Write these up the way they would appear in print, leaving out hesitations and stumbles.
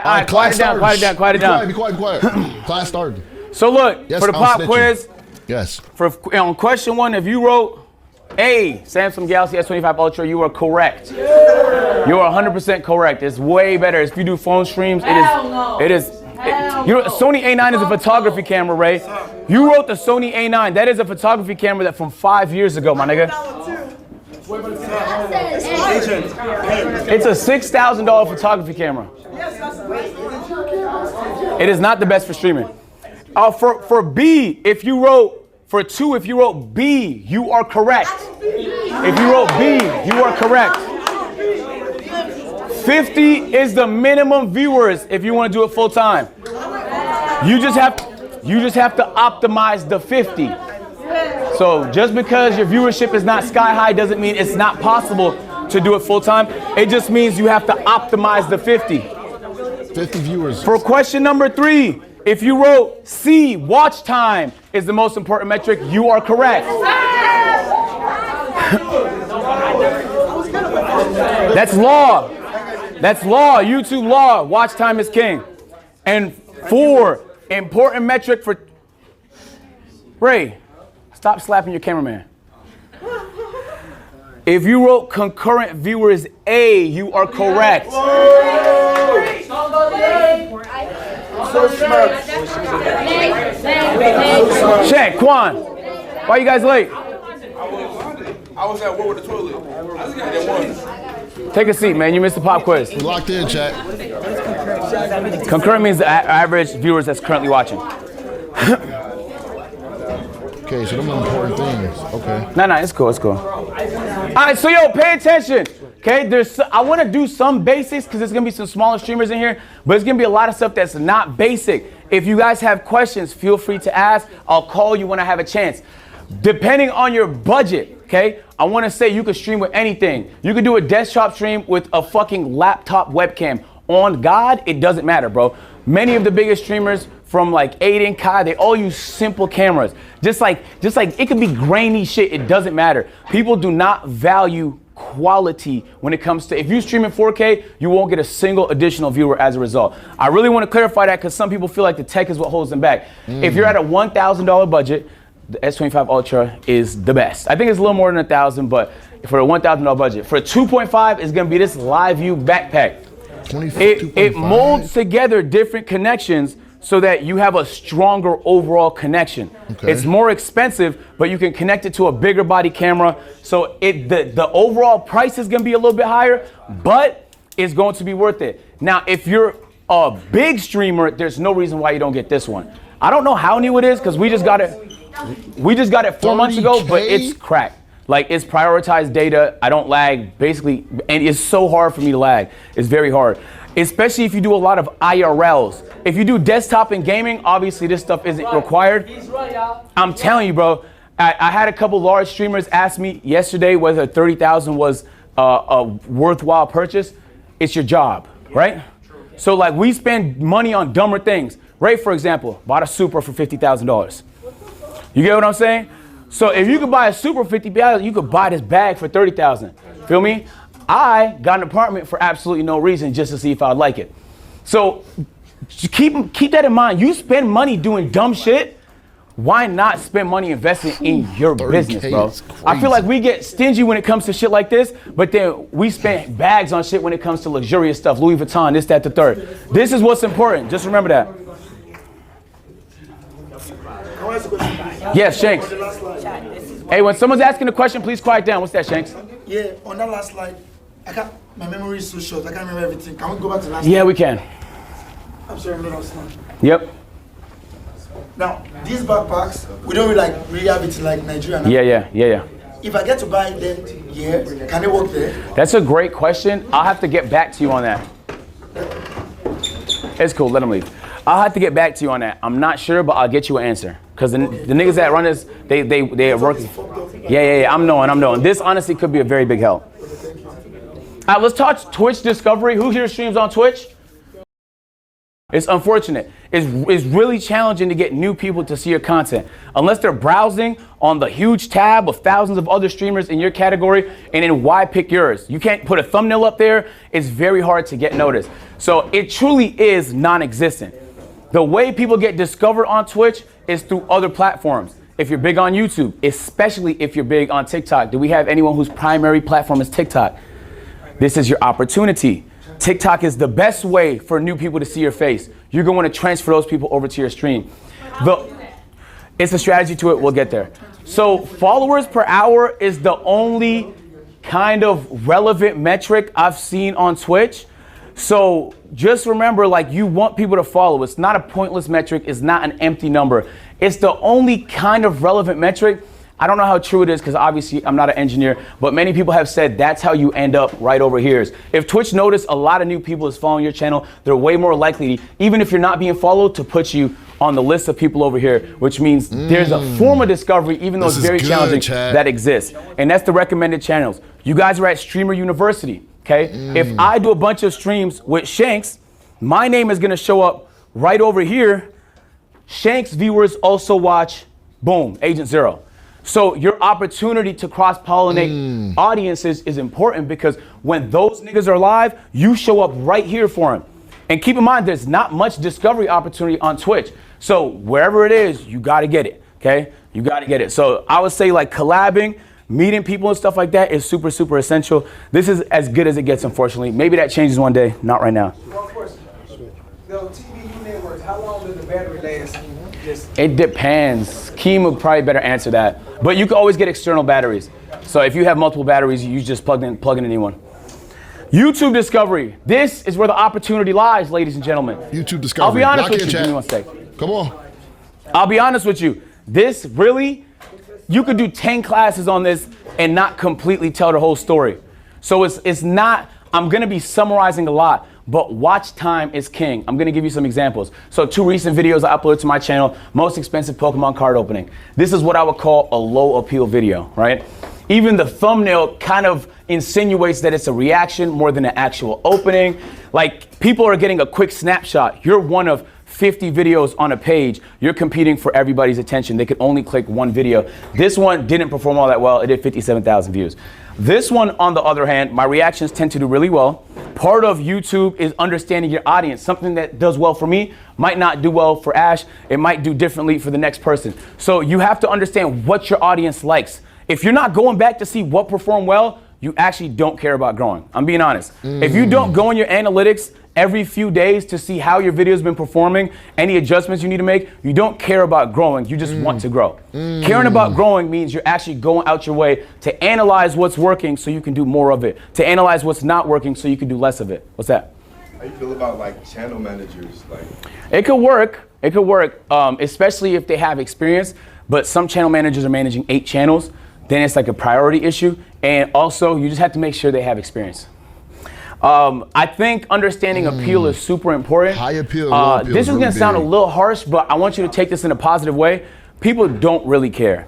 right, quiet it down. Be quiet. Class started. So look, for the pop quiz. Yes. On question 1, if you wrote A, Samsung Galaxy S25 Ultra, you are correct. You are 100% correct. It's way better. If you do phone streams, it is. Sony A9 is a photography camera, Ray. You wrote the Sony A9. That is a photography camera that from 5 years ago, my nigga. It's a $6,000 photography camera. It is not the best for streaming. For B, if you wrote B, you are correct. If you wrote B, you are correct. 50 is the minimum viewers if you want to do it full time. You just have to optimize the 50. So just because your viewership is not sky high doesn't mean it's not possible to do it full time. It just means you have to optimize the 50. 50 viewers. For question number 3, if you wrote C, watch time is the most important metric, you are correct. That's law. That's law, YouTube law. Watch time is king. And 4, important metric for... Ray, stop slapping your cameraman. If you wrote concurrent viewers A, you are correct. Check, Quan. Why you guys late? I was at war with the toilet. I just got that one. Take a seat, man. You missed the pop quiz. You locked in, chat. Concurrent means the average viewers that's currently watching. Okay, so them are important things. Okay. No, it's cool. All right, so yo, pay attention. Okay, I want to do some basics because there's gonna be some smaller streamers in here, but it's gonna be a lot of stuff that's not basic. If you guys have questions, feel free to ask. I'll call you when I have a chance. Depending on your budget, okay, I want to say you could stream with anything. You could do a desktop stream with a fucking laptop webcam. On God, it doesn't matter, bro. Many of the biggest streamers from like Aiden, Kai, they all use simple cameras. Just like it could be grainy shit, it doesn't matter. People do not value quality when it comes to, if you stream in 4K, you won't get a single additional viewer as a result. I really want to clarify that because some people feel like the tech is what holds them back. If you're at a $1,000 budget, the S25 Ultra is the best. I think it's a little more than 1,000, but for a $1,000 budget. For a 2.5, it's gonna be this Live View backpack. It molds together different connections so that you have a stronger overall connection. Okay. It's more expensive, but you can connect it to a bigger body camera. So the overall price is gonna be a little bit higher, but it's going to be worth it. Now, if you're a big streamer, there's no reason why you don't get this one. I don't know how new it is because we just got it 4 months ago, but it's cracked. Like, it's prioritized data. I don't lag, basically, and it's so hard for me to lag. It's very hard, especially if you do a lot of IRLs. If you do desktop and gaming, obviously this stuff isn't required. I'm telling you, bro, I had a couple large streamers ask me yesterday whether 30,000 was a worthwhile purchase. It's your job, right? So, like, we spend money on dumber things. Ray, for example, bought a Supra for $50,000. You get what I'm saying? So if you could buy a Supra for $50,000, you could buy this bag for $30,000. Feel me? I got an apartment for absolutely no reason, just to see if I'd like it. So keep that in mind. You spend money doing dumb shit. Why not spend money investing in your business, bro? I feel like we get stingy when it comes to shit like this, but then we spend bags on shit when it comes to luxurious stuff, Louis Vuitton, this, that, the third. This is what's important. Just remember that. Yes, Shanks. Hey, when someone's asking a question, please quiet down. What's that, Shanks? Yeah, on that last slide, my memory is so short. I can't remember everything. Can we go back to the last slide? Yeah, we can. I'm sorry, I'm not on slide. Yep. Now, these backpacks, we don't really have it in like Nigeria now. Yeah. If I get to buy them here, can they work there? That's a great question. I'll have to get back to you on that. It's cool, let them leave. I'll have to get back to you on that. I'm not sure, but I'll get you an answer. Because the niggas that run this, they are working. Yeah, I'm knowing. This honestly could be a very big help. All right, let's talk Twitch discovery. Who here streams on Twitch? It's unfortunate. It's really challenging to get new people to see your content. Unless they're browsing on the huge tab of thousands of other streamers in your category, and then why pick yours? You can't put a thumbnail up there. It's very hard to get noticed. So it truly is non-existent. The way people get discovered on Twitch is through other platforms. If you're big on YouTube, especially if you're big on TikTok. Do we have anyone whose primary platform is TikTok? This is your opportunity. TikTok is the best way for new people to see your face. You're going to want to transfer those people over to your stream. It's a strategy to it. We'll get there. So followers per hour is the only kind of relevant metric I've seen on Twitch. So just remember, like, you want people to follow. It's not a pointless metric. It's not an empty number. It's the only kind of relevant metric. I don't know how true it is because obviously I'm not an engineer, but many people have said that's how you end up right over here. If Twitch noticed a lot of new people is following your channel, they're way more likely, even if you're not being followed, to put you on the list of people over here, which means there's a form of discovery, even though it's very challenging, that exists. And that's the recommended channels. You guys are at Streamer University, okay? If I do a bunch of streams with Shanks, my name is gonna show up right over here. Shanks viewers also watch, boom, Agent00. So your opportunity to cross-pollinate audiences is important because when those niggas are live, you show up right here for them. And keep in mind, there's not much discovery opportunity on Twitch. So wherever it is, you gotta get it, okay? You gotta get it. So I would say, like, collabing, meeting people and stuff like that is super, super essential. This is as good as it gets, unfortunately. Maybe that changes one day, not right now. One question. The TVU networks, how long does the battery last? It depends. Keem would probably better answer that. But you can always get external batteries. So if you have multiple batteries, you just plug in a new one. YouTube discovery. This is where the opportunity lies, ladies and gentlemen. YouTube discovery. I'll be honest with you. Chat. Give me one sec. Come on. I'll be honest with you. This really, you could do 10 classes on this and not completely tell the whole story. So it's not, I'm gonna be summarizing a lot, but watch time is king. I'm gonna give you some examples. So 2 recent videos I uploaded to my channel, most expensive Pokemon card opening. This is what I would call a low appeal video, right? Even the thumbnail kind of insinuates that it's a reaction more than an actual opening. Like, people are getting a quick snapshot. You're one of 50 videos on a page. You're competing for everybody's attention. They could only click one video. This one didn't perform all that well. It did 57,000 views. This one, on the other hand, my reactions tend to do really well. Part of YouTube is understanding your audience. Something that does well for me might not do well for Ash. It might do differently for the next person. So you have to understand what your audience likes. If you're not going back to see what performed well, you actually don't care about growing. I'm being honest. If you don't go in your analytics every few days to see how your video's been performing, any adjustments you need to make, you don't care about growing, you just want to grow. Caring about growing means you're actually going out your way to analyze what's working so you can do more of it, to analyze what's not working so you can do less of it. What's that? How you feel about, like, channel managers? Like, it could work, especially if they have experience, but some channel managers are managing 8 channels, then it's like a priority issue, and also you just have to make sure they have experience. I think understanding appeal is super important. High appeal, low appeal this is really gonna sound a big. little harsh, but I want you to take this in a positive way. People don't really care.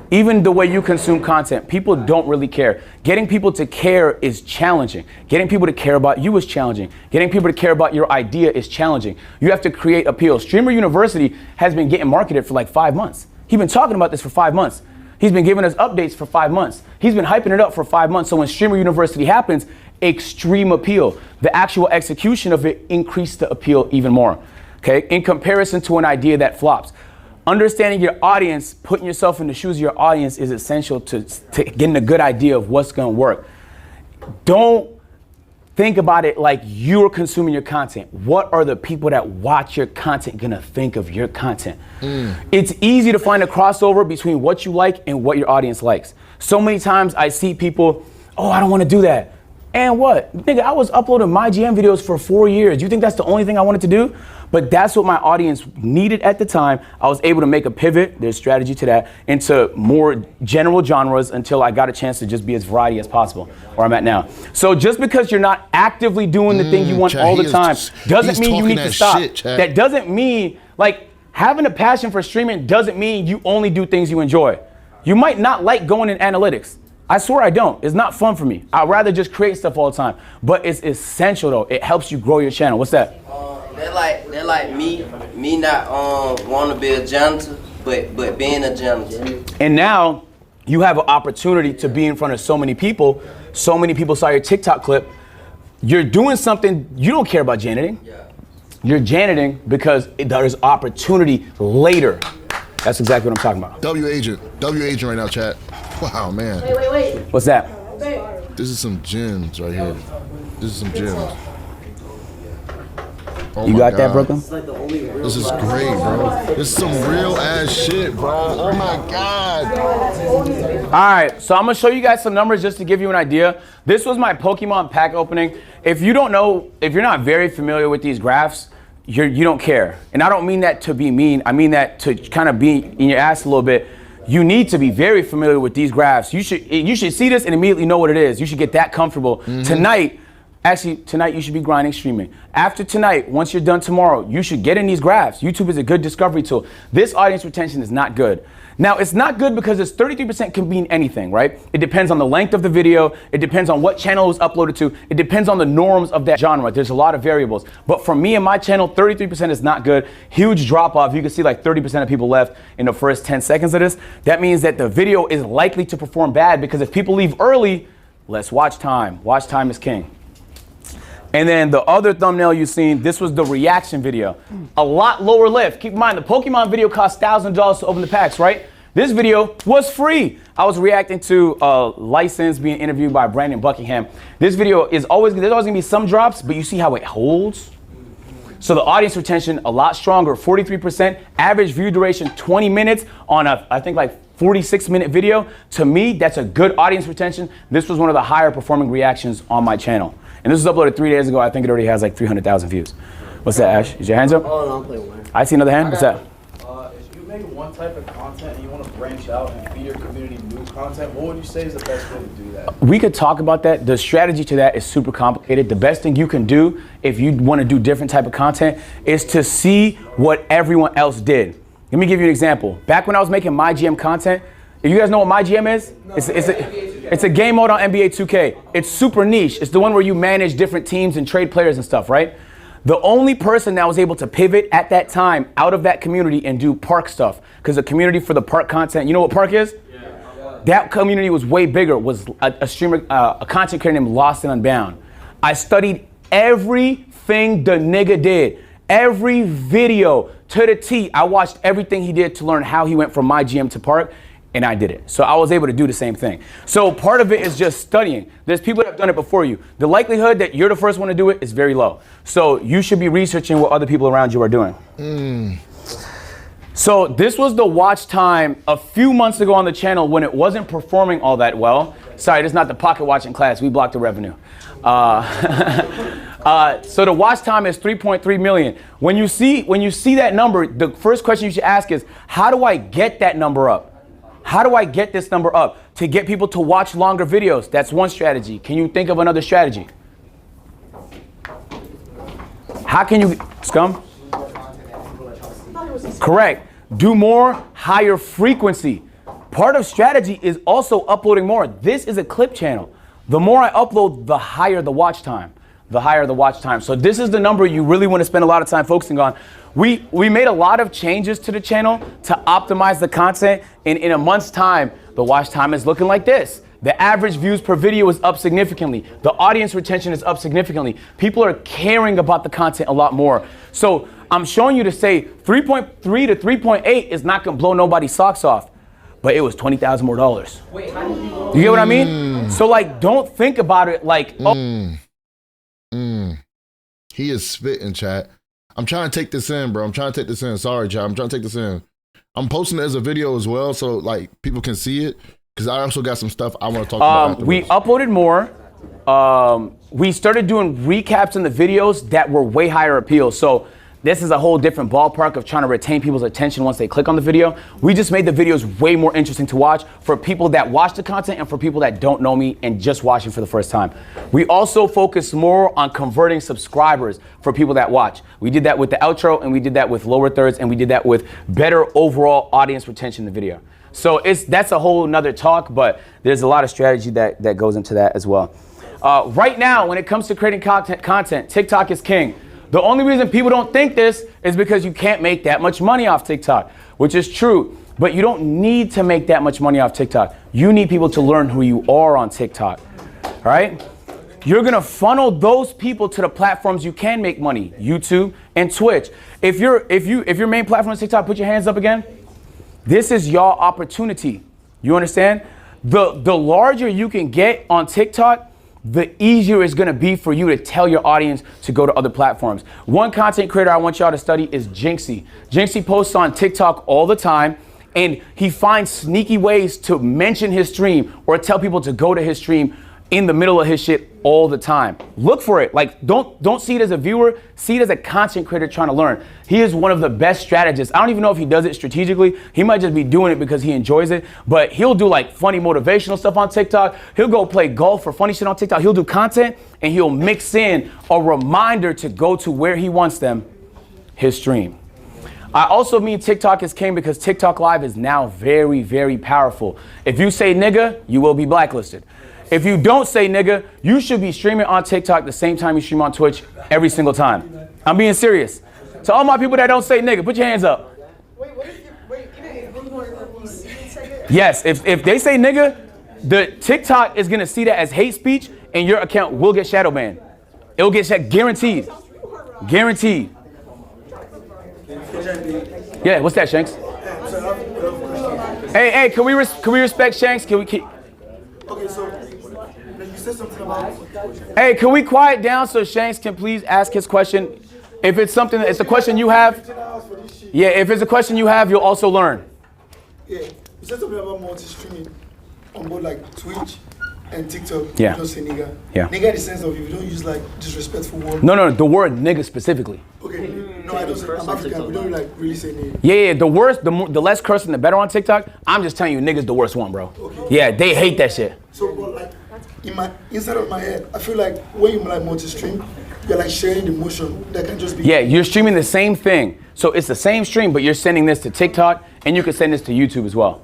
Even the way you consume content, people don't really care. Getting people to care is challenging. Getting people to care about you is challenging. Getting people to care about your idea is challenging. You have to create appeal. Streamer University has been getting marketed for like 5 months. He's been talking about this for 5 months. He's been giving us updates for 5 months. He's been hyping it up for 5 months. So when Streamer University happens, extreme appeal. The actual execution of it increased the appeal even more, okay? In comparison to an idea that flops. Understanding your audience, putting yourself in the shoes of your audience is essential to getting a good idea of what's gonna work. Don't think about it like you're consuming your content. What are the people that watch your content gonna think of your content? It's easy to find a crossover between what you like and what your audience likes. So many times I see people, oh, I don't wanna do that. And what? Nigga, I was uploading my GM videos for 4 years. You think that's the only thing I wanted to do? But that's what my audience needed at the time. I was able to make a pivot, there's strategy to that, into more general genres until I got a chance to just be as variety as possible, where I'm at now. So just because you're not actively doing the thing you want Chad, all the time, doesn't mean you need to stop. Shit, that doesn't mean, like, having a passion for streaming doesn't mean you only do things you enjoy. You might not like going in analytics. I swear I don't. It's not fun for me. I'd rather just create stuff all the time. But it's essential though. It helps you grow your channel. What's that? They're like me not want to be a janitor, but being a janitor. And now you have an opportunity to be in front of so many people. So many people saw your TikTok clip. You're doing something, you don't care about janiting. Yeah. You're janiting because there's opportunity later. That's exactly what I'm talking about. W agent right now, chat. Wow, man. Wait. What's that? This is some gems right here. This is some gems. Oh You my got that, God. Brooklyn? This is great, bro. This is some real ass shit, bro. Oh my God. All right, so I'm gonna show you guys some numbers just to give you an idea. This was my Pokemon pack opening. If you don't know, if you're not very familiar with these graphs, you don't care. And I don't mean that to be mean. I mean that to kind of be in your ass a little bit. You need to be very familiar with these graphs. You should see this and immediately know what it is. You should get that comfortable. Tonight you should be grinding, streaming. After tonight, once you're done tomorrow, you should get in these graphs. YouTube is a good discovery tool. This audience retention is not good. Now, it's not good because this 33% can mean anything, right? It depends on the length of the video. It depends on what channel it was uploaded to. It depends on the norms of that genre. There's a lot of variables. But for me and my channel, 33% is not good. Huge drop off. You can see like 30% of people left in the first 10 seconds of this. That means that the video is likely to perform bad because if people leave early, less watch time. Watch time is king. And then the other thumbnail you've seen, this was the reaction video. A lot lower lift. Keep in mind, the Pokemon video cost $1,000 to open the packs, right? This video was free. I was reacting to a license being interviewed by Brandon Buckingham. This video there's always gonna be some drops, but you see how it holds? So the audience retention, a lot stronger, 43%. Average view duration, 20 minutes on I think like 46-minute video. To me, that's a good audience retention. This was one of the higher performing reactions on my channel. And this was uploaded 3 days ago. I think it already has like 300,000 views. What's that, Ash? Is your hands up? Oh, no, I'm playing one. I see another hand. What's that? If you make one type of content and you want to branch out and feed your community new content, what would you say is the best way to do that? We could talk about that. The strategy to that is super complicated. The best thing you can do if you want to do different type of content is to see what everyone else did. Let me give you an example. Back when I was making my GM content, if you guys know what my GM is, it's a game mode on NBA 2K. It's super niche. It's the one where you manage different teams and trade players and stuff, right? The only person that was able to pivot at that time out of that community and do park stuff, because the community for the park content, you know what park is? Yeah. That community was way bigger, was a streamer, a content creator named Lost and Unbound. I studied everything the nigga did. Every video to the T. I watched everything he did to learn how he went from my GM to park. And I did it. So I was able to do the same thing. So part of it is just studying. There's people that have done it before you. The likelihood that you're the first one to do it is very low. So you should be researching what other people around you are doing. So this was the watch time a few months ago on the channel when it wasn't performing all that well. Sorry, this is not the pocket watching class. We blocked the revenue. So the watch time is 3.3 million. When you see that number, the first question you should ask is, how do I get that number up? How do I get this number up? To get people to watch longer videos. That's one strategy. Can you think of another strategy? How can you, Scum? Correct. Do more, higher frequency. Part of strategy is also uploading more. This is a clip channel. The more I upload, the higher the watch time. The higher the watch time. So this is the number you really want to spend a lot of time focusing on. We made a lot of changes to the channel to optimize the content. And in a month's time, the watch time is looking like this. The average views per video is up significantly. The audience retention is up significantly. People are caring about the content a lot more. So I'm showing you to say 3.3 to 3.8 is not gonna blow nobody's socks off, but it was $20,000 more. Wait, how did you You get what I mean? So like, don't think about it like, He is spitting, chat. I'm trying to take this in, bro. I'm trying to take this in. Sorry, chat. I'm trying to take this in. I'm posting it as a video as well, so like people can see it. Because I also got some stuff I want to talk about afterwards. We uploaded more. We started doing recaps in the videos that were way higher appeal. So this is a whole different ballpark of trying to retain people's attention once they click on the video. We just made the videos way more interesting to watch for people that watch the content and for people that don't know me and just watching for the first time. We also focus more on converting subscribers for people that watch. We did that with the outro, and we did that with lower thirds, and we did that with better overall audience retention in the video. So that's a whole nother talk, but there's a lot of strategy that goes into that as well. Right now, when it comes to creating content, TikTok is king. The only reason people don't think this is because you can't make that much money off TikTok, which is true. But you don't need to make that much money off TikTok. You need people to learn who you are on TikTok, all right? You're gonna funnel those people to the platforms you can make money, YouTube and Twitch. If your main platform is TikTok, put your hands up again. This is your opportunity. You understand? The larger you can get on TikTok, the easier it's gonna be for you to tell your audience to go to other platforms. One content creator I want y'all to study is Jinxie. Jinxie posts on TikTok all the time, and he finds sneaky ways to mention his stream or tell people to go to his stream in the middle of his shit all the time. Look for it. Like, don't see it as a viewer, see it as a content creator trying to learn. He is one of the best strategists. I don't even know if he does it strategically. He might just be doing it because he enjoys it, but he'll do like funny motivational stuff on TikTok. He'll go play golf or funny shit on TikTok. He'll do content and he'll mix in a reminder to go to where he wants them, his stream. I also mean TikTok is king because TikTok Live is now very, very powerful. If you say nigga, you will be blacklisted. If you don't say nigga, you should be streaming on TikTok the same time you stream on Twitch every single time. I'm being serious. So all my people that don't say nigga, put your hands up. Yes, if they say nigga, the TikTok is gonna see that as hate speech and your account will get shadow banned. It'll get guaranteed. Guaranteed. Yeah, what's that, Shanks? Hey, can we respect Shanks? Okay, so you said something about. Hey, can we quiet down so Shanks can please ask his question? If it's something, it's a question you have. Yeah, if it's a question you have, you'll also learn. Yeah, you said something about multi-streaming on both like Twitch and TikTok. Yeah. You don't say nigga. Yeah. Nigga in the sense of if you don't use like disrespectful words. No, the word nigga specifically. Okay. No, I don't say. I'm African. We don't like really say nigga. Yeah, the less cursing, the better on TikTok. I'm just telling you, nigga's the worst one, bro. Okay. Yeah, they hate that shit. So, but like inside of my head, I feel like when you like multi-stream, you're like sharing the motion that can just be. Yeah, you're streaming the same thing. So it's the same stream, but you're sending this to TikTok and you can send this to YouTube as well.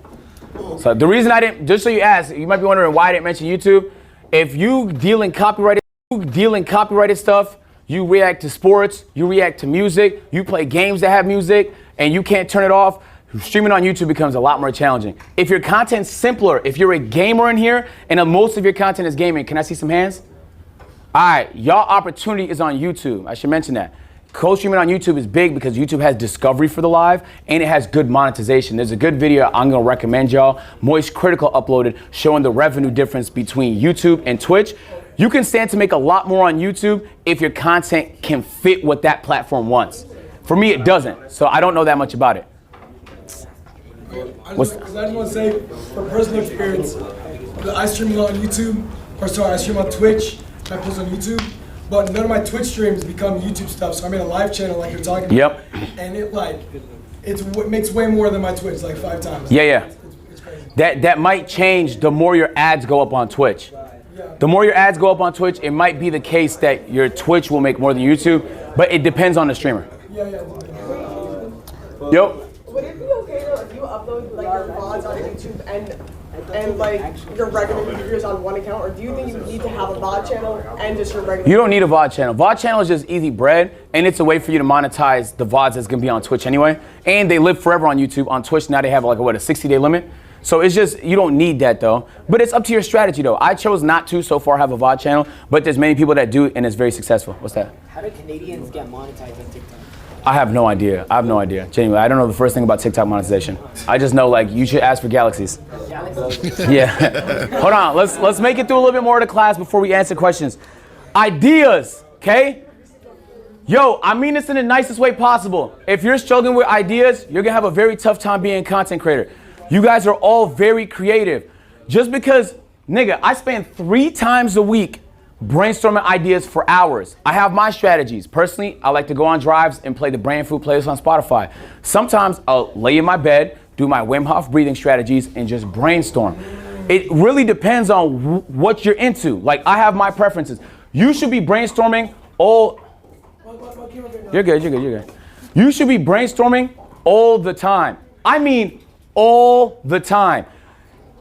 Oh. So the reason I didn't, just so you ask, you might be wondering why I didn't mention YouTube. If you deal in copyrighted stuff, you react to sports, you react to music, you play games that have music, and you can't turn it off, streaming on YouTube becomes a lot more challenging. If your content's simpler, if you're a gamer in here and most of your content is gaming, can I see some hands? All right, y'all opportunity is on YouTube. I should mention that. Co-streaming on YouTube is big because YouTube has discovery for the live and it has good monetization. There's a good video I'm gonna recommend y'all. Moist Critical uploaded showing the revenue difference between YouTube and Twitch. You can stand to make a lot more on YouTube if your content can fit what that platform wants. For me, it doesn't, so I don't know that much about it. I just want to say, from personal experience, I stream on YouTube, I stream on Twitch, I post on YouTube, but none of my Twitch streams become YouTube stuff, so I made a live channel like you're talking about. Yep. And it makes way more than my Twitch, like 5 times. Yeah. It's crazy. That might change the more your ads go up on Twitch. The more your ads go up on Twitch, it might be the case that your Twitch will make more than YouTube, but it depends on the streamer. Yeah. Yep. Would it be okay though if you upload like your VODs on YouTube and like your regular videos on one account, or do you think you need to have a VOD channel and just your regular? You don't need a VOD channel. VOD channel is just easy bread, and it's a way for you to monetize the VODs that's gonna be on Twitch anyway. And they live forever on YouTube. On Twitch now they have like a 60-day limit. So it's just, you don't need that though. But it's up to your strategy though. I chose not to so far have a VOD channel, but there's many people that do and it's very successful. What's that? How do Canadians get monetized on TikTok? I have no idea. Genuinely, I don't know the first thing about TikTok monetization. I just know like you should ask for galaxies. Yeah. Hold on. Let's make it through a little bit more of the class before we answer questions. Ideas, okay? Yo, I mean this in the nicest way possible. If you're struggling with ideas, you're gonna have a very tough time being a content creator. You guys are all very creative. Just because, nigga, I spend 3 times a week brainstorming ideas for hours. I have my strategies. Personally, I like to go on drives and play the Brain Food playlist on Spotify. Sometimes I'll lay in my bed, do my Wim Hof breathing strategies, and just brainstorm. It really depends on what you're into. Like, I have my preferences. You should be brainstorming all... You're good. You should be brainstorming all the time. I mean, all the time.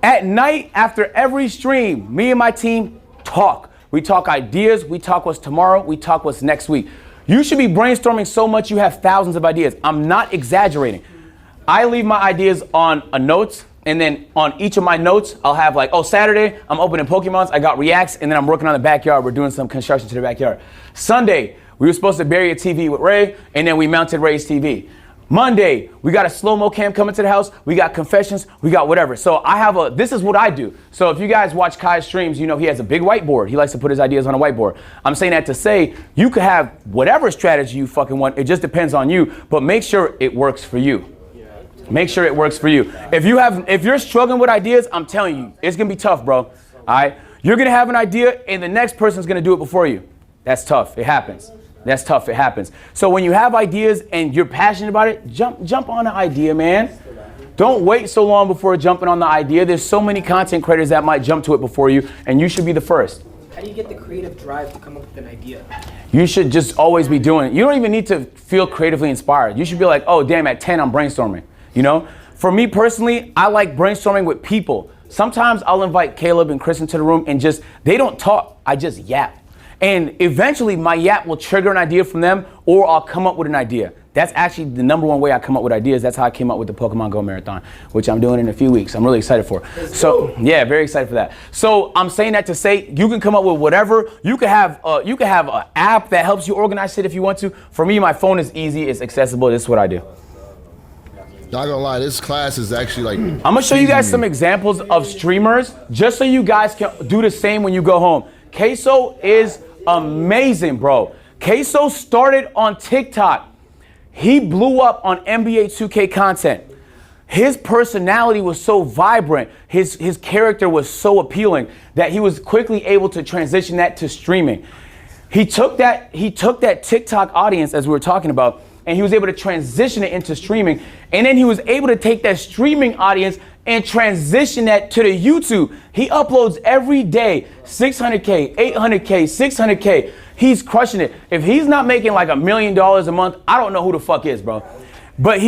At night, after every stream, me and my team talk. We talk ideas, we talk what's tomorrow, we talk what's next week. You should be brainstorming so much you have thousands of ideas. I'm not exaggerating. I leave my ideas on a notes, and then on each of my notes, I'll have like, oh, Saturday, I'm opening Pokemons, I got reacts, and then I'm working on the backyard. We're doing some construction to the backyard. Sunday, we were supposed to bury a TV with Ray, and then we mounted Ray's TV. Monday, we got a slow-mo cam coming to the house. We got confessions. We got whatever. So this is what I do. So if you guys watch Kai's streams, you know he has a big whiteboard. He likes to put his ideas on a whiteboard. I'm saying that to say you could have whatever strategy you fucking want. It just depends on you, but make sure it works for you. Make sure it works for you. If you're struggling with ideas, I'm telling you, it's gonna be tough, bro. All right? You're gonna have an idea and the next person's gonna do it before you. That's tough. It happens. That's tough. It happens. So when you have ideas and you're passionate about it, jump on the idea, man. Don't wait so long before jumping on the idea. There's so many content creators that might jump to it before you, and you should be the first. How do you get the creative drive to come up with an idea? You should just always be doing it. You don't even need to feel creatively inspired. You should be like, oh, damn, at 10, I'm brainstorming. You know? For me personally, I like brainstorming with people. Sometimes I'll invite Caleb and Chris into the room and they don't talk. I just yap. And eventually my yap will trigger an idea from them, or I'll come up with an idea. That's actually the number one way I come up with ideas. That's how I came up with the Pokemon Go Marathon, which I'm doing in a few weeks. I'm really excited for. So yeah, very excited for that. So I'm saying that to say you can come up with whatever. You can have an app that helps you organize shit if you want to. For me, my phone is easy. It's accessible. This is what I do. Not gonna lie, this class is actually like... I'm gonna show you guys some examples of streamers just so you guys can do the same when you go home. Queso is amazing, bro. Queso started on TikTok. He blew up on NBA 2K content. His personality was so vibrant, his character was so appealing that he was quickly able to transition that to streaming. He took that TikTok audience, as we were talking about, and he was able to transition it into streaming. And then he was able to take that streaming audience and transition that to the YouTube. He uploads every day, 600K, 800K, 600K. He's crushing it. If he's not making like $1 million a month, I don't know who the fuck is, bro. But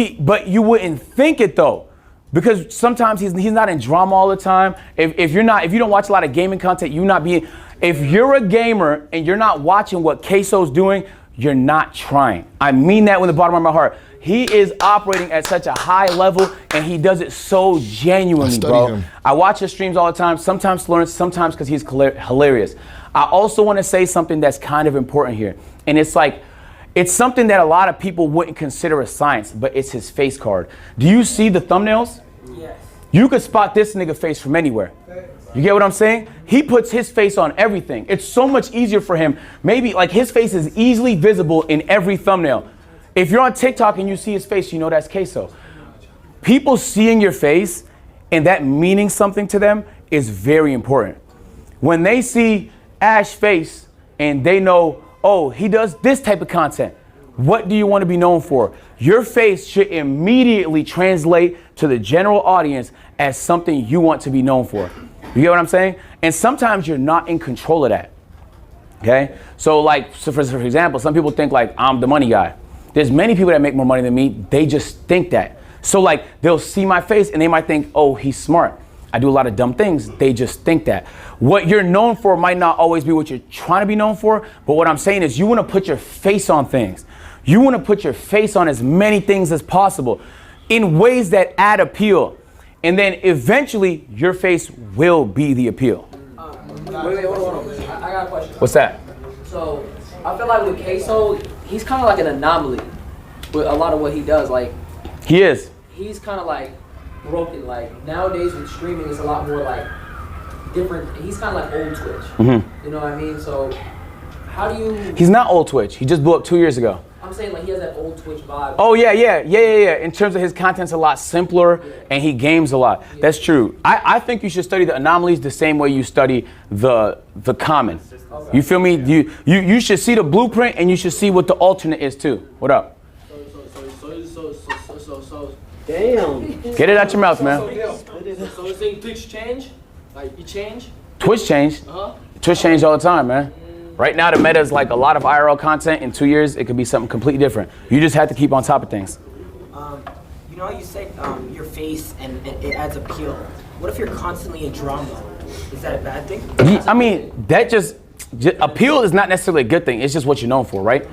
you wouldn't think it though, because sometimes he's not in drama all the time. If you don't watch a lot of gaming content, if you're a gamer and you're not watching what Queso's doing, you're not trying. I mean that with the bottom of my heart. He is operating at such a high level, and he does it so genuinely, bro. I watch his streams all the time, sometimes to learn, sometimes because he's hilarious. I also want to say something that's kind of important here. And it's something that a lot of people wouldn't consider a science, but it's his face card. Do you see the thumbnails? Yes. You could spot this nigga face from anywhere. You get what I'm saying? He puts his face on everything. It's so much easier for him. Maybe like his face is easily visible in every thumbnail. If you're on TikTok and you see his face, you know that's Queso. People seeing your face and that meaning something to them is very important. When they see Ash's face and they know, oh, he does this type of content, what do you want to be known for? Your face should immediately translate to the general audience as something you want to be known for. You get what I'm saying? And sometimes you're not in control of that. Okay? So for example, some people think like I'm the money guy. There's many people that make more money than me. They just think that. So like they'll see my face and they might think, oh, he's smart. I do a lot of dumb things. They just think that. What you're known for might not always be what you're trying to be known for. But what I'm saying is you want to put your face on things. You want to put your face on as many things as possible in ways that add appeal. And then eventually your face will be the appeal. Wait, hold on. I got a question. What's that? So, I feel like with Queso, he's kind of like an anomaly with a lot of what he does. Like, He is. He's kind of like broken. Like, nowadays with streaming, it's a lot more like different. He's kind of like old Twitch. Mm-hmm. You know what I mean? So, how do you... He's not old Twitch. He just blew up 2 years ago. I'm saying like he has that old Twitch vibe. Oh yeah. In terms of his content's a lot simpler and he games a lot. Yeah. That's true. I think you should study the anomalies the same way you study the common. Okay. You feel me? You should see the blueprint and you should see what the alternate is too. What up? So damn. Get it out your mouth, man. So you're saying Twitch change? Like you change? Twitch changed. Twitch changed all the time, man. Right now, the meta is like a lot of IRL content. In 2 years, it could be something completely different. You just have to keep on top of things. You know, you said your face and it adds appeal. What if you're constantly in drama? Is that a bad thing? I mean, that just appeal is not necessarily a good thing. It's just what you're known for, right?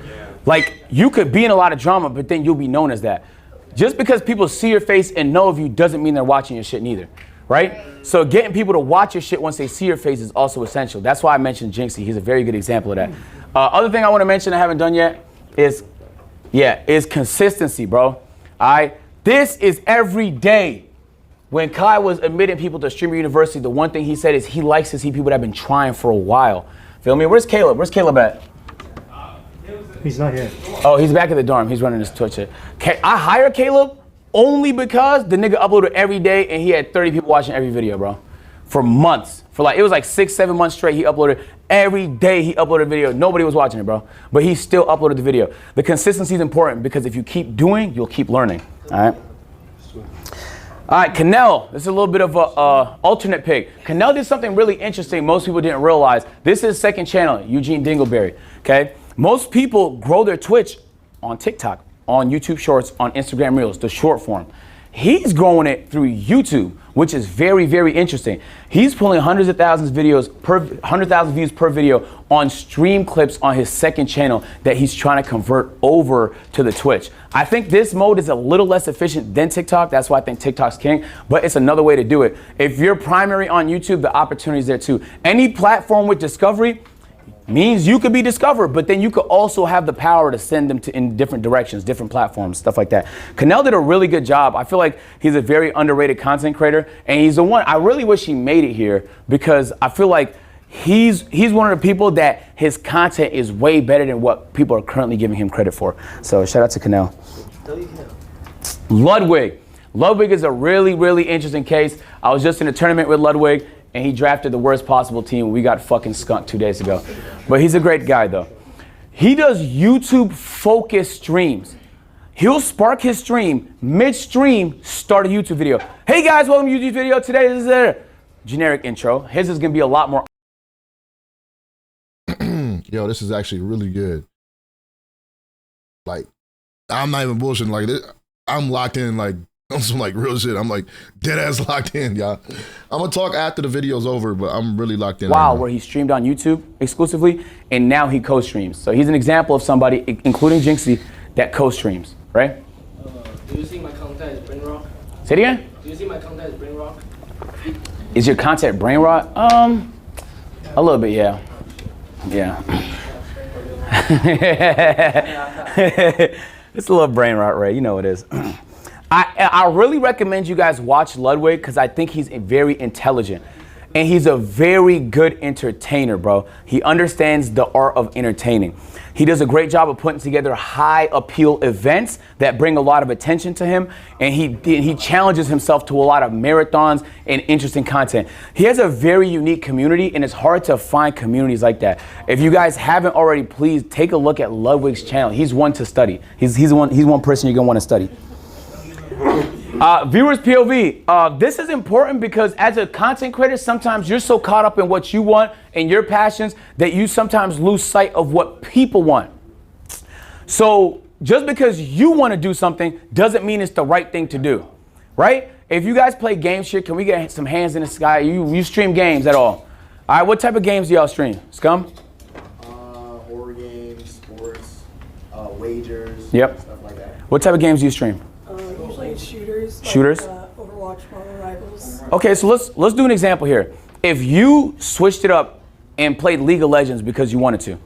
Like, you could be in a lot of drama, but then you'll be known as that. Just because people see your face and know of you doesn't mean they're watching your shit neither, right? So getting people to watch your shit once they see your face is also essential. That's why I mentioned Jinxie. He's a very good example of that. Other thing I want to mention I haven't done yet is consistency, bro. This is every day. When Kai was admitting people to Streamer University, the one thing he said is he likes to see people that have been trying for a while. Feel me? Where's Caleb? Where's Caleb at? He's not here. Oh, he's back at the dorm. He's running his Twitch. I hired Caleb only because the nigga uploaded every day and he had 30 people watching every video, bro. For months. It was like 6-7 months straight. He uploaded every day. He uploaded a video. Nobody was watching it, bro. But he still uploaded the video. The consistency is important because if you keep doing, you'll keep learning. All right. All right, Canel. This is a little bit of a alternate pick. Canel did something really interesting most people didn't realize. This is his second channel, Eugene Dingleberry. Okay. Most people grow their Twitch on TikTok, on YouTube Shorts, on Instagram Reels, the short form. He's growing it through YouTube, which is very, very interesting. He's pulling hundreds of thousands of videos 100,000 views per video on stream clips on his second channel that he's trying to convert over to the Twitch. I think this mode is a little less efficient than TikTok. That's why I think TikTok's king, but it's another way to do it. If you're primary on YouTube, the opportunity is there too. Any platform with discovery means you could be discovered, but then you could also have the power to send them in different directions, different platforms, stuff like that. Canel did a really good job. I feel like he's a very underrated content creator, and he's the one, I really wish he made it here because I feel like he's one of the people that his content is way better than what people are currently giving him credit for. So shout out to Canel. Ludwig. Ludwig is a really, really interesting case. I was just in a tournament with Ludwig, and he drafted the worst possible team. We got fucking skunked 2 days ago. But he's a great guy, though. He does YouTube-focused streams. He'll spark his stream, mid-stream, start a YouTube video. Hey, guys, welcome to YouTube video. Today, this is a generic intro. His is going to be a lot more. Yo, this is actually really good. Like, I'm not even bullshitting. Like, this, I'm locked in, like, on some like real shit. I'm like dead ass locked in, y'all. I'm gonna talk after the video's over, but I'm really locked in. Wow, where he streamed on YouTube exclusively, and now he co-streams. So he's an example of somebody, including Jinxie, that co-streams, right? Do you see my content as brain rock? Say it again? Do you see my content as brain rock? Is your content brain rot? A little bit, yeah. Yeah. It's a little brain rot, Ray. You know it is. I really recommend you guys watch Ludwig because I think he's very intelligent and he's a very good entertainer, bro. He understands the art of entertaining. He does a great job of putting together high appeal events that bring a lot of attention to him, and he challenges himself to a lot of marathons and interesting content. He has a very unique community, and it's hard to find communities like that. If you guys haven't already, please take a look at Ludwig's channel. He's one to study. He's one person you're gonna want to study. Viewers POV. This is important because as a content creator, sometimes you're so caught up in what you want and your passions that you sometimes lose sight of what people want. So just because you want to do something doesn't mean it's the right thing to do, right? If you guys play game shit, can we get some hands in the sky? You stream games at all? All right, what type of games do y'all stream? Scum? Horror games, sports, wagers, Yep. stuff like that. What type of games do you stream? Usually shooters. Shooters? Like, Overwatch, Marvel Rivals. Okay, so let's do an example here. If you switched it up and played League of Legends because you wanted to,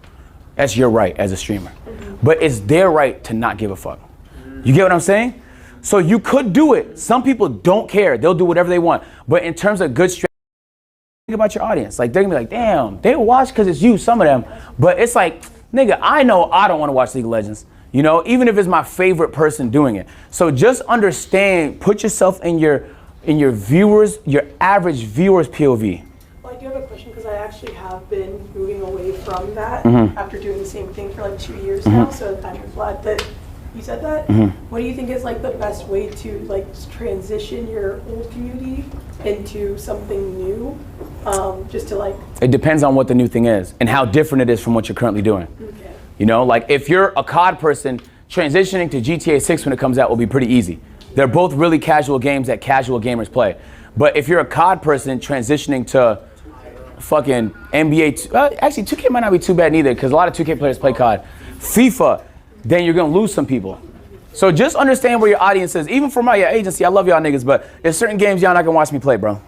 that's your right as a streamer. But it's their right to not give a fuck. You get what I'm saying? So you could do it. Some people don't care. They'll do whatever they want. But in terms of good strategy, think about your audience. Like, they're gonna be like, damn, they watch because it's you, some of them. But it's like, nigga, I know I don't want to watch League of Legends. You know, even if it's my favorite person doing it. So just understand, put yourself in your viewers, your average viewers POV. Well, I do have a question because I actually have been moving away from that after doing the same thing for like 2 years now. So I'm glad that you said that. What do you think is like the best way to like transition your old community into something new? Just to like. It depends on what the new thing is and how different it is from what you're currently doing. Okay. You know, like if you're a COD person, transitioning to GTA 6 when it comes out will be pretty easy. They're both really casual games that casual gamers play. But if you're a COD person transitioning to fucking NBA, actually 2K might not be too bad neither because a lot of 2K players play COD. FIFA, then you're gonna lose some people. So just understand where your audience is. Even for my agency, I love y'all niggas, but there's certain games y'all not gonna watch me play, bro.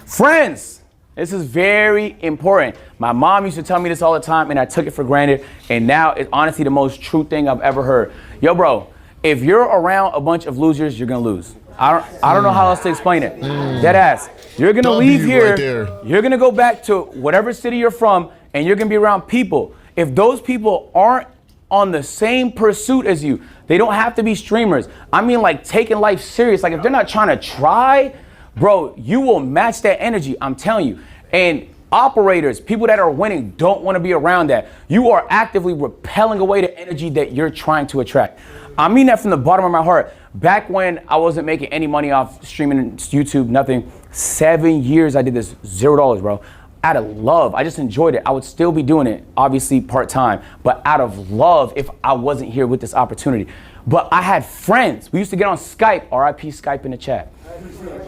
Friends, this is very important. My mom used to tell me this all the time, and I took it for granted, and now it's honestly the most true thing I've ever heard. Yo, bro, if you're around a bunch of losers, you're gonna lose. I don't know how else to explain it. Dead ass. You're gonna leave here, you're gonna go back to whatever city you're from, and you're gonna be around people. If those people aren't on the same pursuit as you, they don't have to be streamers. I mean, like, taking life serious. Like, if they're not trying to try, bro, you will match that energy, I'm telling you. And operators, people that are winning, don't want to be around that. You are actively repelling away the energy that you're trying to attract. I mean that from the bottom of my heart. Back when I wasn't making any money off streaming YouTube, nothing, 7 years I did this, $0, bro. Out of love, I just enjoyed it. I would still be doing it, obviously part-time, but out of love if I wasn't here with this opportunity. But I had friends. We used to get on Skype, RIP Skype in the chat.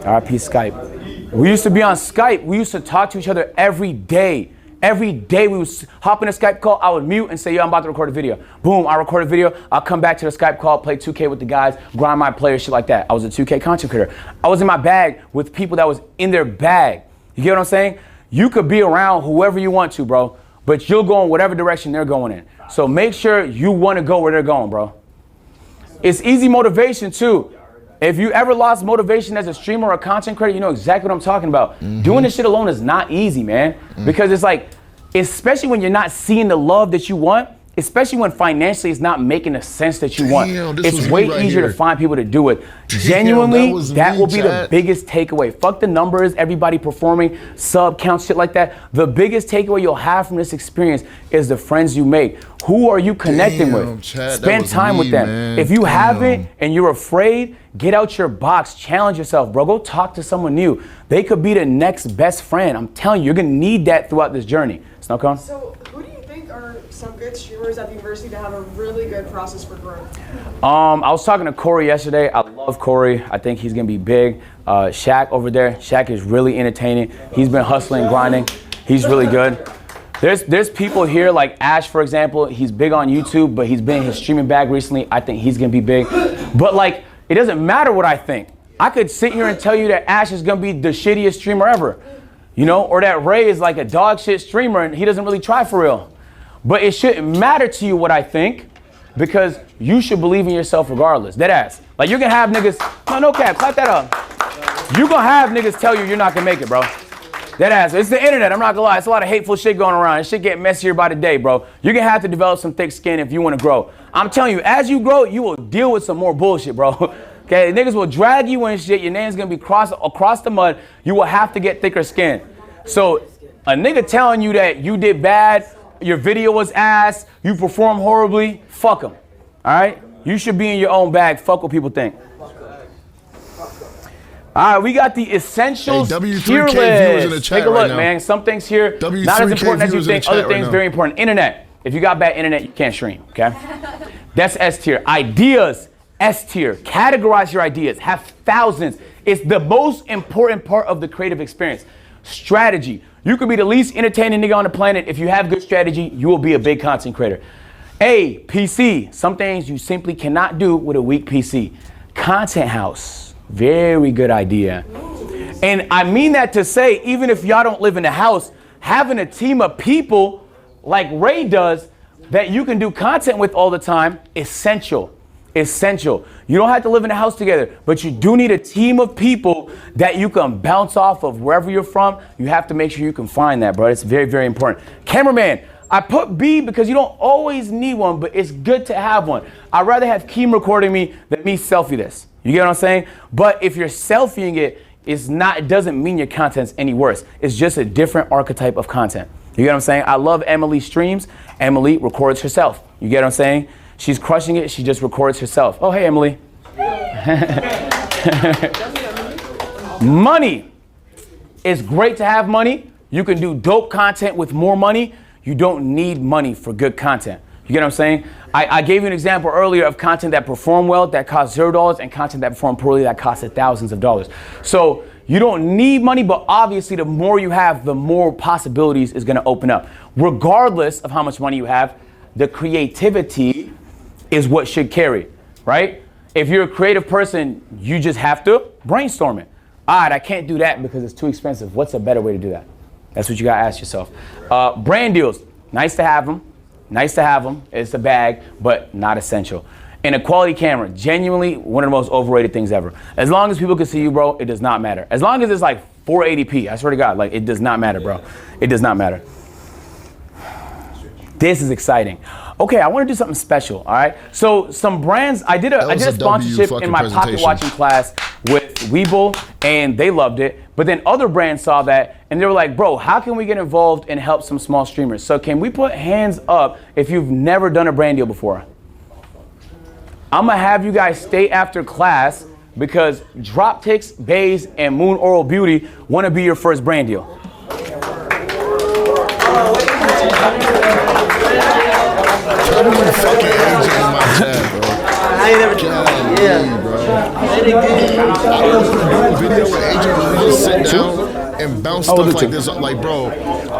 RIP Skype. We used to be on Skype. We used to talk to each other every day. Every day we would hop in a Skype call, I would mute and say, yo, I'm about to record a video. Boom, I record a video. I'll come back to the Skype call, play 2K with the guys, grind my players, shit like that. I was a 2K content creator. I was in my bag with people that was in their bag. You get what I'm saying? You could be around whoever you want to, bro, but you'll go in whatever direction they're going in. So make sure you want to go where they're going, bro. It's easy motivation too. If you ever lost motivation as a streamer or a content creator, you know exactly what I'm talking about. Doing this shit alone is not easy, man. Because it's like, especially when you're not seeing the love that you want, especially when financially it's not making the sense that you want. It's way easier to find people to do it. Genuinely, that will be the biggest takeaway. Fuck the numbers, everybody performing, sub counts, shit like that. The biggest takeaway you'll have from this experience is the friends you make. Who are you connecting with? Spend time with them. Man. If you haven't and you're afraid, get out your box, challenge yourself, bro. Go talk to someone new. They could be the next best friend. I'm telling you, you're gonna need that throughout this journey. Snowcone? So who do you think are some good streamers at the university that have a really good process for growth? I was talking to Corey yesterday. I love Corey. I think he's gonna be big. Shaq over there. Shaq is really entertaining. He's been hustling, grinding. He's really good. There's people here like Ash, for example. He's big on YouTube, but he's been in his streaming bag recently. I think he's gonna be big. But like, it doesn't matter what I think. I could sit here and tell you that Ash is gonna be the shittiest streamer ever. You know, or that Ray is like a dog shit streamer and he doesn't really try for real. But it shouldn't matter to you what I think, because you should believe in yourself regardless. Dead ass. Like, you're gonna have niggas, no cap, clap that up. You're gonna have niggas tell you you're not gonna make it, bro. Dead ass. It's the internet, I'm not gonna lie. It's a lot of hateful shit going around. This shit get messier by the day, bro. You're gonna have to develop some thick skin if you wanna grow. I'm telling you, as you grow, you will deal with some more bullshit, bro. Okay, niggas will drag you in shit. Your name's gonna be across the mud. You will have to get thicker skin. So a nigga telling you that you did bad, your video was ass, you performed horribly, fuck him. All right? You should be in your own bag. Fuck what people think. All right, we got the essentials tier list. Take a look, man. Some things here not as important as you think. Other things very important. Internet. If you got bad internet, you can't stream. Okay? That's S tier. Ideas. S tier. Categorize your ideas. Have thousands. It's the most important part of the creative experience. Strategy. You could be the least entertaining nigga on the planet. If you have good strategy, you will be a big content creator. A, PC. Some things you simply cannot do with a weak PC. Content house. Very good idea. And I mean that to say, even if y'all don't live in the house, having a team of people like Ray does that you can do content with all the time, essential. Essential. You don't have to live in a house together, but you do need a team of people that you can bounce off of wherever you're from. You have to make sure you can find that, bro. It's very, very important. Cameraman. I put B because you don't always need one, but it's good to have one. I'd rather have Keem recording me than me selfie this. You get what I'm saying? But if you're selfieing it, it doesn't mean your content's any worse. It's just a different archetype of content. You get what I'm saying? I love Emily streams. Emily records herself. You get what I'm saying? She's crushing it. She just records herself. Oh, hey, Emily. Money. It's great to have money. You can do dope content with more money. You don't need money for good content. You get what I'm saying? I gave you an example earlier of content that performed well, that cost $0, and content that performed poorly, that costed thousands of dollars. So you don't need money, but obviously the more you have, the more possibilities is gonna open up. Regardless of how much money you have, the creativity is what should carry, right? If you're a creative person, you just have to brainstorm it. All right, I can't do that because it's too expensive. What's a better way to do that? That's what you gotta ask yourself. Brand deals, nice to have them. Nice to have them. It's a bag, but not essential. And a quality camera, genuinely one of the most overrated things ever. As long as people can see you, bro, it does not matter. As long as it's like 480p, I swear to God, like it does not matter, bro. It does not matter. This is exciting. Okay, I want to do something special, all right? So some brands, I did a sponsorship in my pocket watching class with Weeble, and they loved it. But then other brands saw that, and they were like, bro, how can we get involved and help some small streamers? So can we put hands up if you've never done a brand deal before? I'm gonna have you guys stay after class because Droptics, Bays, and Moon Oral Beauty wanna be your first brand deal. I ain't never tried. Yeah, bro. I do a video with Agent where we just sit down and bounce stuff like this. Like, bro,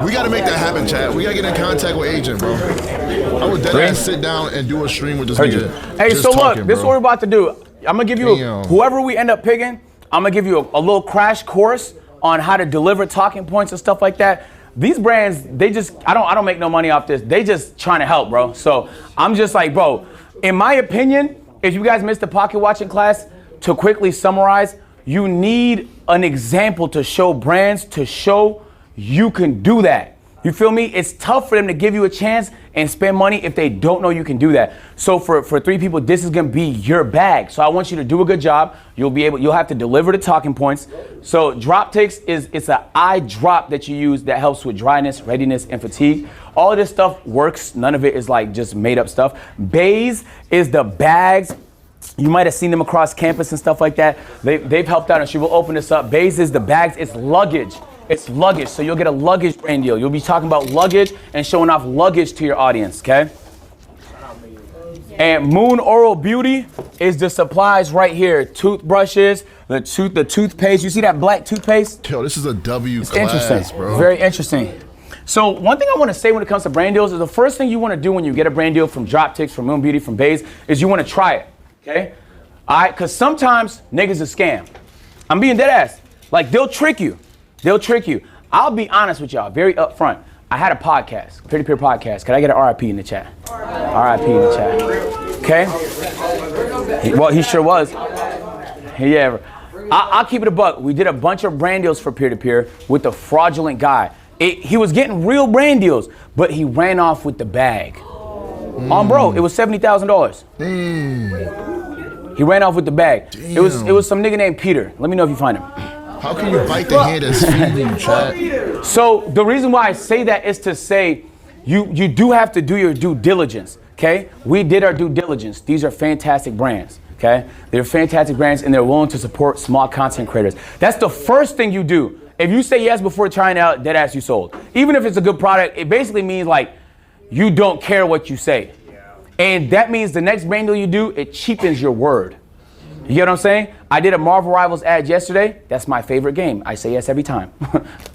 we gotta make that happen, chat. We gotta get in contact with Agent, bro. I would dead sit down and do a stream with this nigga. Hey, just so talking, look, this is what we're about to do. I'm gonna give you whoever we end up picking. I'm gonna give you a little crash course on how to deliver talking points and stuff like that. These brands, they just, I don't make no money off this. They just trying to help, bro. So I'm just like, bro, in my opinion, if you guys missed the pocket watching class, to quickly summarize, you need an example to show brands to show you can do that. You feel me? It's tough for them to give you a chance and spend money if they don't know you can do that. So for 3 people, this is gonna be your bag. So I want you to do a good job. You'll have to deliver the talking points. So Droptics it's an eye drop that you use that helps with dryness, readiness, and fatigue. All of this stuff works. None of it is like just made up stuff. Bays is the bags. You might have seen them across campus and stuff like that. They've helped out, and she will open this up. Bays is the bags. It's luggage. It's luggage, so you'll get a luggage brand deal. You'll be talking about luggage and showing off luggage to your audience, okay? And Moon Oral Beauty is the supplies right here. Toothbrushes, the toothpaste. You see that black toothpaste? Yo, this is a W it's class, interesting, bro. Very interesting. So one thing I want to say when it comes to brand deals is the first thing you want to do when you get a brand deal from Droptics, from Moon Beauty, from Bays, is you want to try it, okay? All right, because sometimes niggas is scam. I'm being dead ass. Like, they'll trick you. They'll trick you. I'll be honest with y'all, very upfront. I had a podcast, Peer-to-Peer Podcast. Can I get an RIP in the chat? RIP in the chat. Okay? Well, he sure was. Yeah. I'll keep it a buck. We did a bunch of brand deals for Peer-to-Peer with the fraudulent guy. He was getting real brand deals, but he ran off with the bag. Bro, it was $70,000. He ran off with the bag. It was some nigga named Peter. Let me know if you find him. How can you bite the hand that's feeding you, Chad? So the reason why I say that is to say you do have to do your due diligence, okay? We did our due diligence. These are fantastic brands, okay? They're fantastic brands and they're willing to support small content creators. That's the first thing you do. If you say yes before trying out, dead ass you sold. Even if it's a good product, it basically means like you don't care what you say. And that means the next brand deal you do, it cheapens your word. You get what I'm saying? I did a Marvel Rivals ad yesterday. That's my favorite game. I say yes every time.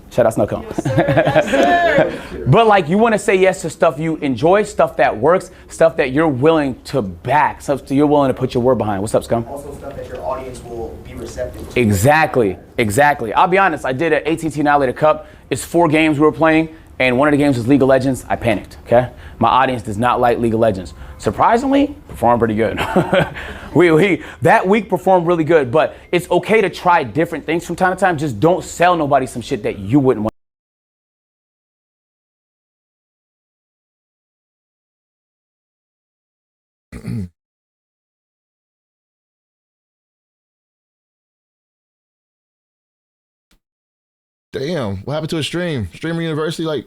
Shout out Snowcone. Yes, but like, you want to say yes to stuff you enjoy, stuff that works, stuff that you're willing to back, stuff that you're willing to put your word behind. What's up, Scum? Also stuff that your audience will be receptive to. Exactly. I'll be honest. I did an AT&T Annihilator Cup. It's 4 games we were playing, and one of the games was League of Legends. I panicked, okay? My audience does not like League of Legends. Surprisingly, performed pretty good. That week performed really good, but it's okay to try different things from time to time. Just don't sell nobody some shit that you wouldn't want. Damn, what happened to a stream? Streamer University, like?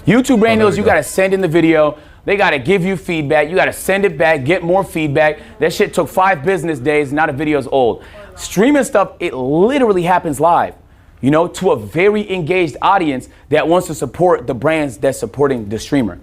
YouTube brand deals, you gotta send in the video. They gotta give you feedback. You gotta send it back, get more feedback. That shit took 5 business days. Now the video's old. Streaming stuff, it literally happens live, you know, to a very engaged audience that wants to support the brands that's supporting the streamer.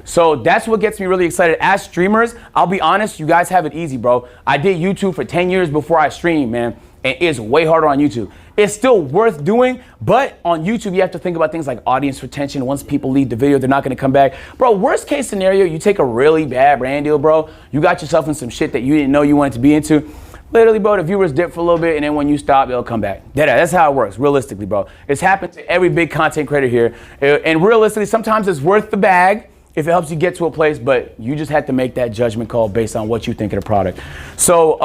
So that's what gets me really excited. As streamers, I'll be honest, you guys have it easy, bro. I did YouTube for 10 years before I streamed, man. and it's way harder on YouTube. It's still worth doing, but on YouTube, you have to think about things like audience retention. Once people leave the video, they're not gonna come back. Bro, worst case scenario, you take a really bad brand deal, bro. You got yourself in some shit that you didn't know you wanted to be into. Literally, bro, the viewers dip for a little bit, and then when you stop, they'll come back. That's how it works, realistically, bro. It's happened to every big content creator here. And realistically, sometimes it's worth the bag if it helps you get to a place, but you just have to make that judgment call based on what you think of the product. So,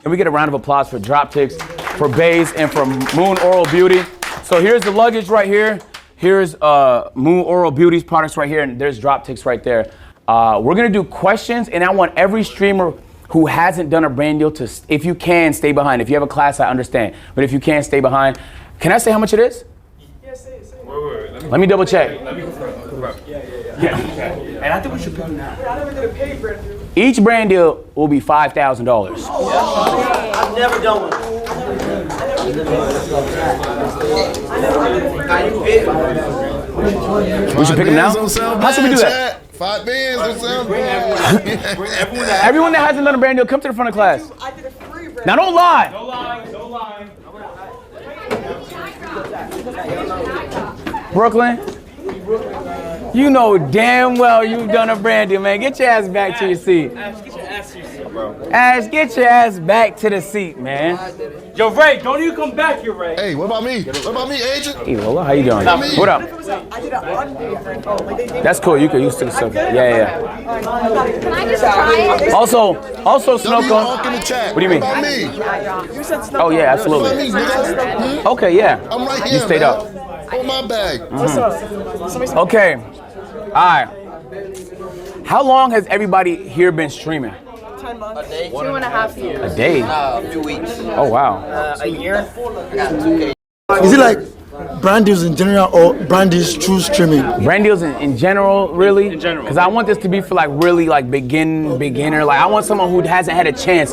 can we get a round of applause for Droptics, for Bays, and for Moon Oral Beauty? So here's the luggage right here. Here's Moon Oral Beauty's products right here, and there's Droptics right there. We're gonna do questions, and I want every streamer who hasn't done a brand deal to, if you can, stay behind. If you have a class, I understand. But if you can't, stay behind. Can I say how much it is? Yeah, say it. Wait. Let me double check. Let me confirm. Yeah. And I think we should put it now. I never did a paid brand deal. Each brand deal will be $5,000. I've never done one. We should pick them now? How should we do that? 5 bands don't sound Everyone that hasn't done a brand deal, come to the front of class. I did a free brand. Now don't lie. Don't lie. Brooklyn, you know damn well you've done a brand deal, man. Get your ass back to your seat. Ash, get your ass back to the seat, man. Yo, Ray, don't you come back here, Ray. Hey, what about me? What about me, agent? Hey, Lola, how you doing? What up? I did a unpaid brand deal. That's cool. You can use to the stuff. Yeah. Can I just try it? Also, Don't be Snowcone. talking in the chat. What do you mean? What about me? You said snow. Oh yeah, absolutely. What about me, nigga? Okay, yeah. I'm right here, You stayed man. up. Hold my bag. Okay. All right. How long has everybody here been streaming? 10 months. 2.5 years. A day? A few weeks. Oh wow. A year? I got 2K. Is it like brand deals in general or brand deals through streaming? Brand deals in general, really? In general. Because I want this to be for like really like beginner. Like I want someone who hasn't had a chance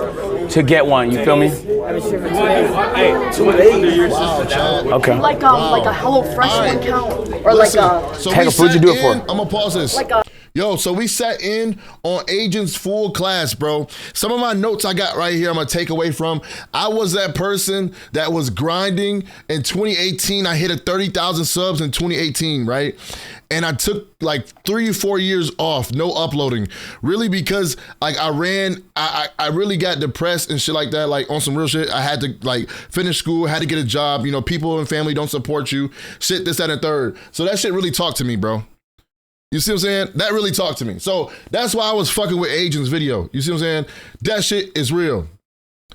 to get one. You feel me? Hey, 2 days. Wow, Chad. Okay. Like a Hello Fresh one count, or Listen, like a. so Heck, we what'd you sat do it for? in- I'm gonna pause this. Like a- Yo, so we sat in on Agent's full class, bro. Some of my notes I got right here, I'm gonna take away from. I was that person that was grinding in 2018. I hit a 30,000 subs in 2018, right? And I took like 3 or 4 years off, no uploading. Really because like I really got depressed and shit like that, like on some real shit. I had to like finish school, had to get a job. You know, people and family don't support you. Shit, this, that, and third. So that shit really talked to me, bro. You see what I'm saying? That really talked to me. So that's why I was fucking with Agent's video. You see what I'm saying? That shit is real.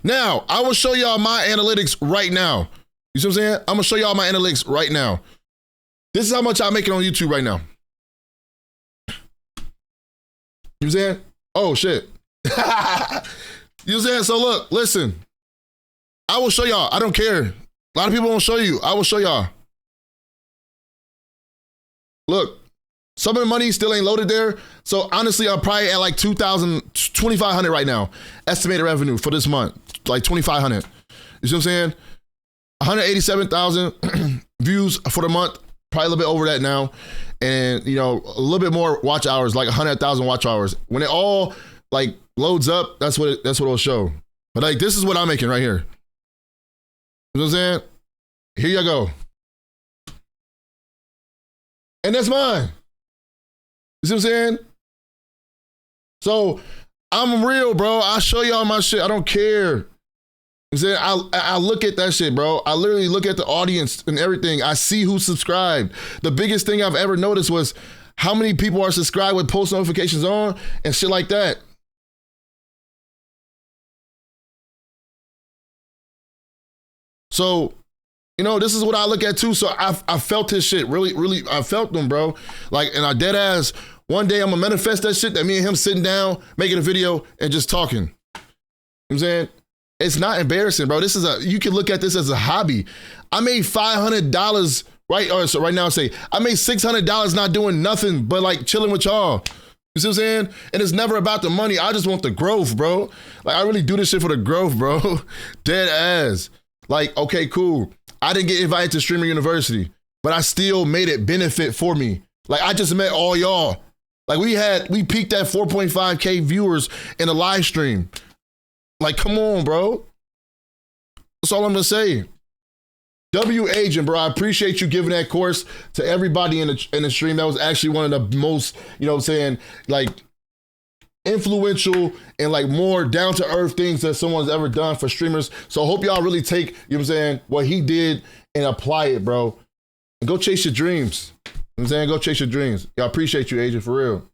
Now, I will show y'all my analytics right now. You see what I'm saying? I'm gonna show y'all my analytics right now. This is how much I'm making on YouTube right now. You know what I'm saying? Oh shit. You know what I'm saying? So look, listen. I will show y'all. I don't care. A lot of people won't show you. I will show y'all. Look. Some of the money still ain't loaded there. So honestly, I'm probably at like 2,500 right now. Estimated revenue for this month, like 2,500. You see what I'm saying? 187,000 views for the month, probably a little bit over that now. And you know, a little bit more watch hours, like 100,000 watch hours. When it all like loads up, that's what it'll show. But like, this is what I'm making right here. You know what I'm saying? Here you go. And that's mine. You see what I'm saying? So I'm real, bro. I'll show y'all my shit. I don't care. You see, I look at that shit, bro. I literally look at the audience and everything. I see who subscribed. The biggest thing I've ever noticed was how many people are subscribed with post notifications on and shit like that. So, you know, this is what I look at too. So I felt his shit. Really, I felt them, bro. Like, and I dead ass, one day I'm gonna manifest that shit, that me and him sitting down, making a video and just talking. You know what I'm saying? It's not embarrassing, bro. You can look at this as a hobby. I made $500, right? Or so right now say, I made $600 not doing nothing but like chilling with y'all. You see what I'm saying? And it's never about the money. I just want the growth, bro. Like I really do this shit for the growth, bro. Dead ass. Like, okay, cool. I didn't get invited to Streamer University, but I still made it benefit for me. Like I just met all y'all. Like we peaked at 4.5K viewers in a live stream. Like, come on, bro. That's all I'm gonna say. W Agent, bro, I appreciate you giving that course to everybody in the stream. That was actually one of the most, you know what I'm saying, like influential and like more down to earth things that someone's ever done for streamers. So I hope y'all really take, you know what I'm saying, what he did and apply it, bro. And go chase your dreams. You know what I'm saying? Go chase your dreams. Y'all appreciate you, Agent, for real.